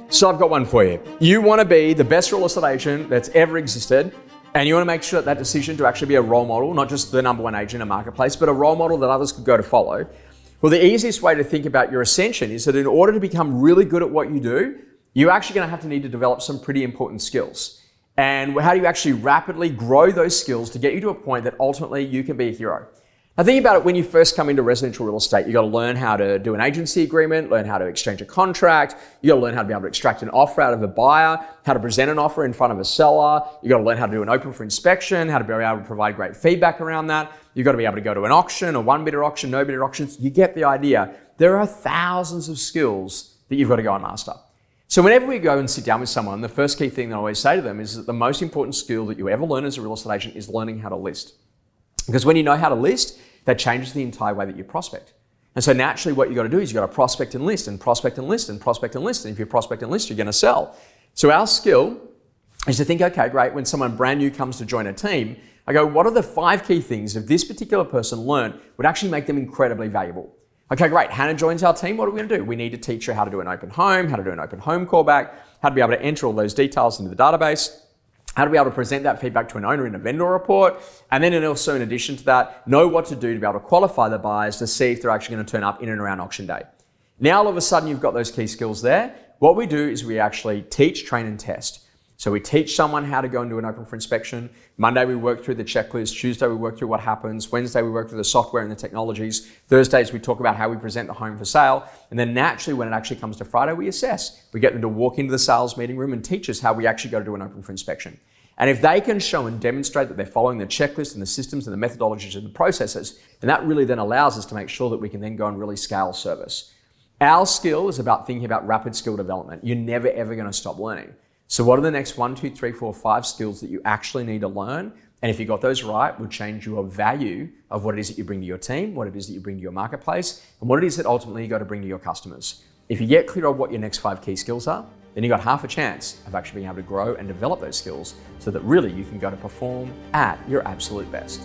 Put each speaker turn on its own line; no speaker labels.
So I've got one for you. You want to be the best real estate agent that's ever existed, and you want to make sure that decision to actually be a role model, not just the number one agent in a marketplace, but a role model that others could go to follow. Well, the easiest way to think about your ascension is that in order to become really good at what you do, you're actually going to need to develop some pretty important skills. And how do you actually rapidly grow those skills to get you to a point that ultimately you can be a hero? Now think about it, when you first come into residential real estate, you got to learn how to do an agency agreement, learn how to exchange a contract, you got to learn how to be able to extract an offer out of a buyer, how to present an offer in front of a seller, you got to learn how to do an open for inspection, how to be able to provide great feedback around that, you got to be able to go to an auction, a one-bidder auction, no-bidder auctions. You get the idea. There are thousands of skills that you've got to go and master. So whenever we go and sit down with someone, the first key thing that I always say to them is that the most important skill that you ever learn as a real estate agent is learning how to list. Because when you know how to list, that changes the entire way that you prospect. And so naturally what you got to do is you got to prospect and list and prospect and list and prospect and list. And if you prospect and list, you're going to sell. So our skill is to think, okay, great, when someone brand new comes to join a team, I go, what are the 5 key things if this particular person learned would actually make them incredibly valuable? Okay, great, Hannah joins our team, what are we going to do? We need to teach her how to do an open home, how to do an open home callback, how to be able to enter all those details into the database, how to be able to present that feedback to an owner in a vendor report, and then also in addition to that, know what to do to be able to qualify the buyers to see if they're actually going to turn up in and around auction day. Now all of a sudden you've got those key skills there. What we do is we actually teach, train and test. So we teach someone how to go and do an open for inspection. Monday we work through the checklist. Tuesday we work through what happens. Wednesday we work through the software and the technologies. Thursdays we talk about how we present the home for sale. And then naturally when it actually comes to Friday we assess. We get them to walk into the sales meeting room and teach us how we actually go to do an open for inspection. And if they can show and demonstrate that they're following the checklist and the systems and the methodologies and the processes, then that really then allows us to make sure that we can then go and really scale service. Our skill is about thinking about rapid skill development. You're never ever going to stop learning. So what are the next 1, 2, 3, 4, 5 skills that you actually need to learn? And if you got those right, will change your value of what it is that you bring to your team, what it is that you bring to your marketplace, and what it is that ultimately you got to bring to your customers. If you get clear on what your next 5 key skills are, then you got half a chance of actually being able to grow and develop those skills so that really you can go to perform at your absolute best.